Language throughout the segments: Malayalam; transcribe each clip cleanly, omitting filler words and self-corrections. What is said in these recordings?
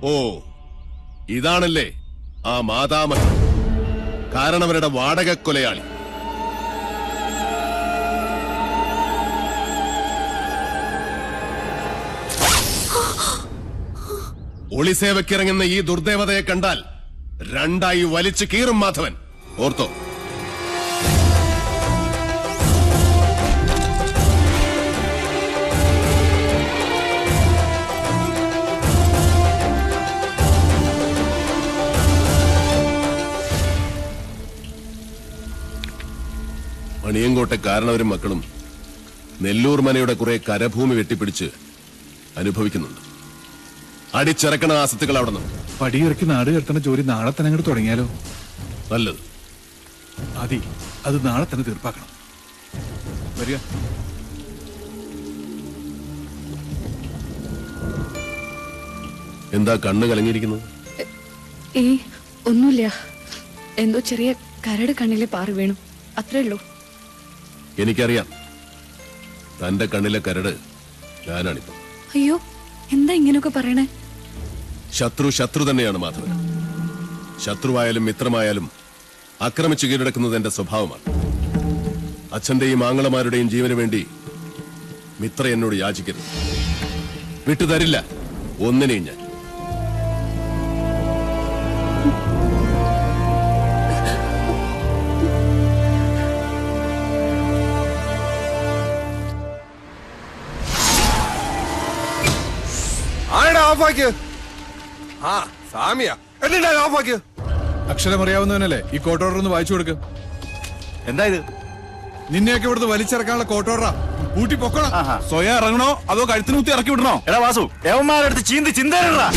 ഓ, ഇതാണല്ലേ ആ മാതാമഹൻ, കാരണവരുടെ വാടക കൊലയാളി. ഒളിസേവക്കിറങ്ങുന്ന ഈ ദുർദേവതയെ കണ്ടാൽ രണ്ടായി വലിച്ചു കീറും മാധവൻ, ഓർത്തോ. മണിയങ്കോട്ടെ കാരണവരും മക്കളും നെല്ലൂർ മനയുടെ കുറെ കരഭൂമി വെട്ടിപ്പിടിച്ച് അനുഭവിക്കുന്നുണ്ട്. അടിച്ചിറക്കണ ആസത്തുകൾ അവിടെ നിന്ന് പടിയിറക്കി നാട് കടത്തണ ജോലി നാളെ തന്നെ അങ്ങോട്ട് തുടങ്ങിയാലോ? നല്ലത്. അത് നാളെ തന്നെ തീർപ്പാക്കണം. വരിക. എന്താ കണ്ണ് കലങ്ങിയിരിക്കുന്നത്? ഒന്നുമില്ല, എന്തോ ചെറിയ കരട് കണ്ണിലെ പാറി വീണു, അത്രേ ഉള്ളൂ. എനിക്കറിയാം, തന്റെ കണ്ണിലെ കരട് ഞാനാണിപ്പോ. അയ്യോ, എന്താ ഇങ്ങനെയൊക്കെ പറയണേ? ശത്രു തന്നെയാണ് മാധവൻ. ശത്രുവായാലും മിത്രമായാലും ആക്രമിച്ചു കീഴടക്കുന്നത് എന്റെ സ്വഭാവമാണ്. അച്ഛന്റെയും ആങ്ങളമാരുടെയും ജീവന് വേണ്ടി മിത്ര എന്നോട് യാചിക്കരുത്. വിട്ടുതരില്ല ഒന്നിനെയും ഞാൻ. അക്ഷരമറിയാവുന്നവനല്ലേ ഈ കോർട്ട് ഓർഡർ ഒന്ന് വായിച്ചു കൊടുക്ക്. എന്താ ഇത്? നിന്നെയൊക്കെ ഇവിടുന്ന് വലിച്ചിറക്കാനുള്ള കോർട്ട് ഓർഡറാ. കൂട്ടി പൊക്കണം. സ്വയം ഇറങ്ങണോ അതോ കഴുത്തിന് കുത്തി ഇറക്കി വിടണോ? എടാ വാസു, ദേവന്മാരെടുത്ത് ചീന്തി ചിന്തയിലടാ.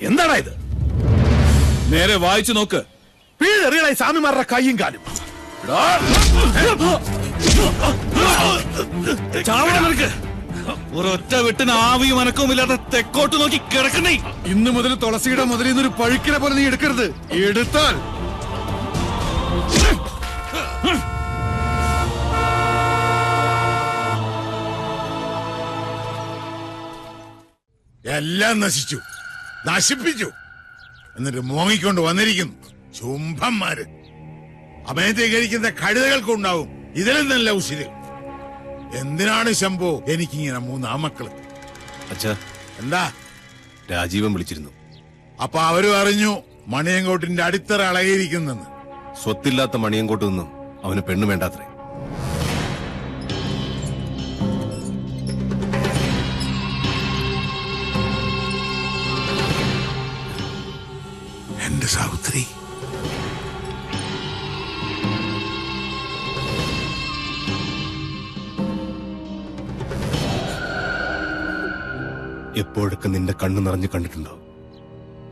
എന്താടാ ഇത്? നേരെ വായിച്ചു നോക്ക്. പീഴറിയണ സ്വാമിമാരുടെ കയ്യും കാലും. ഒരൊറ്റ വിട്ടിന് ആവിയും അനക്കവും ഇല്ലാതെ തെക്കോട്ട് നോക്കി കിടക്കുന്നേ. ഇന്ന് മുതൽ തുളസിയുടെ മുതലിൽ നിന്നൊരു പഴുക്കിനെ പോലെ നീ എടുക്കരുത്. എടുത്താൽ എല്ലാം നശിച്ചു, നശിപ്പിച്ചു. എന്നിട്ട് മോങ്ങിക്കൊണ്ട് വന്നിരിക്കുന്നു ചുംബന്മാര്. അമയത്തെ കഴിക്കുന്ന കഴുതകൾക്കുണ്ടാവും ഇതിലും നല്ല ഉശിര്. എന്തിനാണ് ശംഭോ എനിക്കിങ്ങനെ 3 ആമക്കള്? അച്ഛാ, എന്താ? രാജീവൻ വിളിച്ചിരുന്നു. അപ്പൊ അവരും അറിഞ്ഞു മണിയങ്കോട്ടിന്റെ അടിത്തറ അളകിയിരിക്കുന്നെന്ന്. സ്വത്തില്ലാത്ത മണിയങ്കോട്ട് നിന്നും അവന് പെണ്ണു വേണ്ടാത്രേ. എന്റെ സാവിത്രി, എപ്പോഴൊക്കെ നിന്റെ കണ്ണു നിറഞ്ഞു കണ്ടിട്ടുണ്ടോ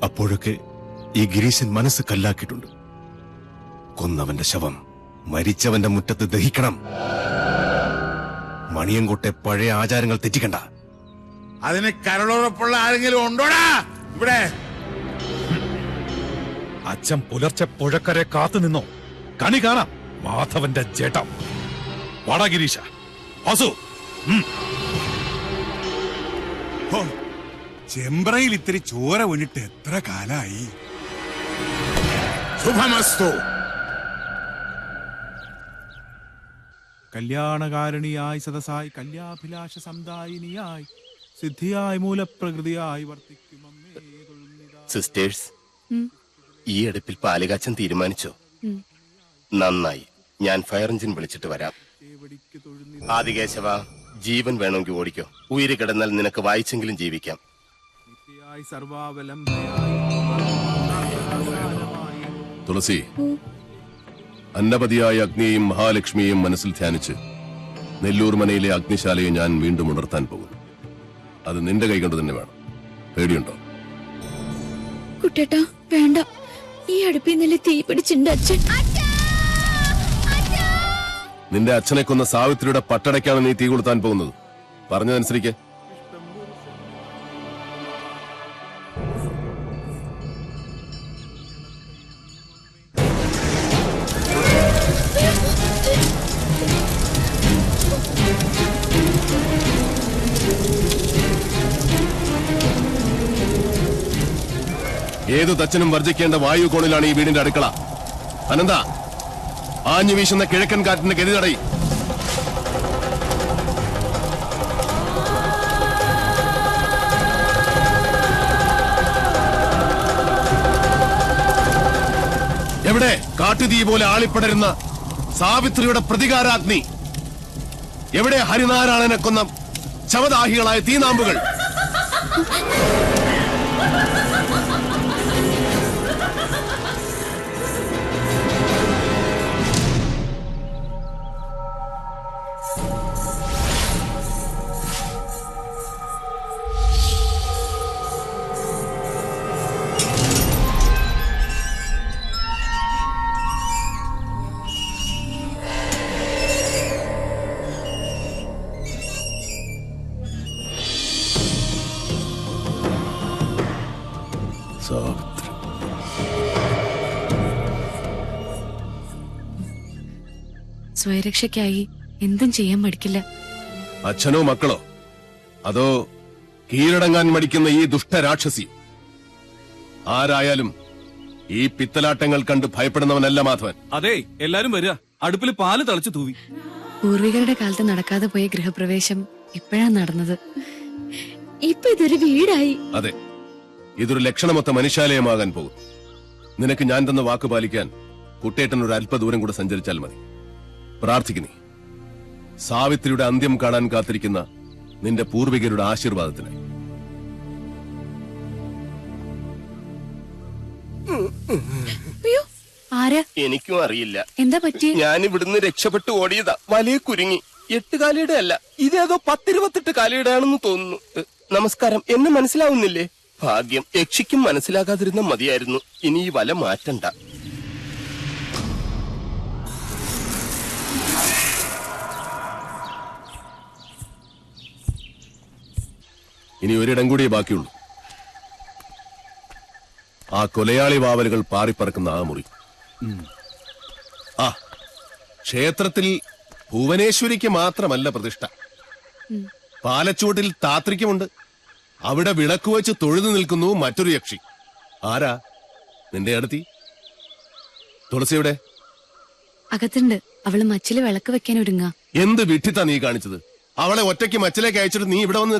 അപ്പോഴൊക്കെ ഈ ഗിരീശൻ മനസ്സ് കല്ലാക്കിയിട്ടുണ്ട്. കൊന്നവന്റെ ശവം മരിച്ചവന്റെ മുറ്റത്ത് ദഹിക്കണം. മണിയങ്കോട്ടെ പഴയ ആചാരങ്ങൾ തെറ്റിക്കണ്ട. അതിന് കരളുറപ്പുള്ള ആരെങ്കിലും ഉണ്ടോടാ ഇവിടെ? അച്ഛൻ പുലർച്ചെ പുഴക്കരെ കാത്തു നിന്നോ? കണി കാണാം മാധവന്റെ ജേട്ടം. വാടാ ഗിരീശ. വാസു, ചെമ്പ്രയിൽ ഇത്തിരി ചോര വീണിട്ട് എത്ര കാലായി. ശുഭമസ്തു. കല്യാണകാരണിയായി സദസായി കല്യാഭിലാഷ സമുദായിനിയായി സിദ്ധിയായി മൂലപ്രകൃതിയായി വർത്തിക്കും. സിസ്റ്റേഴ്സ്, ഈ അടുപ്പിൽ പാലുകാച്ചൻ തീരുമാനിച്ചോ? നന്നായി, ഞാൻ ഫയർ എഞ്ചിൻ വിളിച്ചിട്ട് വരാം. ആദികേശവ, ജീവൻ വേണമെങ്കിൽ ഓടിക്കോ. ഉയിര് കിടന്നാൽ നിനക്ക് വായിച്ചെങ്കിലും ജീവിക്കാം. തുളസി, അന്നപതിയായ അഗ്നിയെയും മഹാലക്ഷ്മിയെയും മനസ്സിൽ ധ്യാനിച്ച് നെല്ലൂർ മനയിലെ അഗ്നിശാലയെ ഞാൻ വീണ്ടും ഉണർത്താൻ പോകുന്നു. അത് നിന്റെ കൈകൊണ്ട് തന്നെ വേണം. പേടിയുണ്ടോ? കുട്ടേട്ടാ വേണ്ട, ഈ അടുപ്പിൽ നിന്നല്ലേ തീ പിടിച്ചിണ്ട് അച്ഛൻ. നിന്റെ അച്ഛനെ കൊന്ന സാവിത്രിയുടെ പട്ടടയ്ക്കാണ് നീ തീ കൊളുത്താൻ പോകുന്നത്. പറഞ്ഞതനുസരിക്ക്. ഏതു തച്ചനും വർജിക്കേണ്ട വായു കോണിലാണ് ഈ വീടിന്റെ അടുക്കള. അനന്ത, ആഞ്ഞു വീശുന്ന കിഴക്കൻ കാറ്റിന്റെ ഗതി തടയി. എവിടെ കാട്ടുതീ പോലെ ആളിപ്പടരുന്ന സാവിത്രിയുടെ പ്രതികാരാഗ്നി? എവിടെ ഹരിനാരായണനെ കൊന്ന ശവദാഹികളായ തീനാമ്പുകൾ? സാവിത്രി. സ്വയരക്ഷയ്ക്കായി എന്തും ചെയ്യാൻ മടിക്കില്ല. അച്ഛനോ മക്കളോ, അതോ കീഴടങ്ങാൻ മടിക്കുന്ന ഈ ദുഷ്ടരാക്ഷസി? ആരായാലും ഈ പിത്തലാട്ടങ്ങൾ കണ്ട് ഭയപ്പെടുന്നവനല്ല മാധവൻ. അതെ, എല്ലാരും വരിക. അടുപ്പിൽ പാല് തളിച്ചു തൂവി. പൂർവികരുടെ കാലത്ത് നടക്കാതെ പോയ ഗൃഹപ്രവേശം ഇപ്പോഴാ നടന്നത്. ഇപ്പൊ ഇതൊരു വീടായി. അതെ, ഇതൊരു ലക്ഷണമൊത്ത മനുഷ്യാലയമാകാൻ പോകും. നിനക്ക് ഞാൻ തന്ന വാക്ക് പാലിക്കാൻ കുട്ടേട്ടൻ ഒരു അല്പദൂരം കൂടെ സഞ്ചരിച്ചാൽ മതി. പ്രാർത്ഥിക്കുന്നേ, സാവിത്രിയുടെ അന്ത്യം കാണാൻ കാത്തിരിക്കുന്ന നിന്റെ പൂർവികരുടെ ആശീർവാദത്തിനായി. അയ്യോ, ആരാ? എനിക്കും അറിയില്ല. എന്താ പറ്റി? ഞാൻ ഇവിടുന്ന് രക്ഷപ്പെട്ടു ഓടിയതാ. വലിയ കുരുങ്ങി. 8 കാലയുടെ അല്ല, ഇതേതോ 10-28 കാലയുടെ ആണെന്ന് തോന്നുന്നു. നമസ്കാരം. എന്നെ മനസ്സിലാവുന്നില്ലേ? ഭാഗ്യം, യക്ഷിക്കും മനസ്സിലാകാതിരുന്ന മതിയായിരുന്നു. ഇനി ഈ വല മാറ്റണ്ട. ഇനി ഒരിടം കൂടിയേ ബാക്കിയുള്ളൂ. ആ കൊലയാളി വാവലുകൾ പാറിപ്പറക്കുന്ന ആ മുറി. ആ ക്ഷേത്രത്തിൽ ഭുവനേശ്വരിക്ക് മാത്രമല്ല പ്രതിഷ്ഠ. പാലച്ചൂട്ടിൽ താത്രിക്കുമുണ്ട്. അവിടെ വിളക്ക് വെച്ച് തൊഴുതു നിൽക്കുന്നു മറ്റൊരു യക്ഷി. ആരാ? നിന്റെ അടുത്തി തുളസിയുടെ അകത്തുണ്ട്. അവള് മച്ചില് വിളക്ക് വെക്കാൻ ഒരുങ്ങാ. എന്ത് വിഡ്ഢിത്താ നീ കാണിച്ചത്? അവളെ ഒറ്റയ്ക്ക് മച്ചിലേക്ക് അയച്ചിട്ട് നീ ഇവിടെ വന്ന്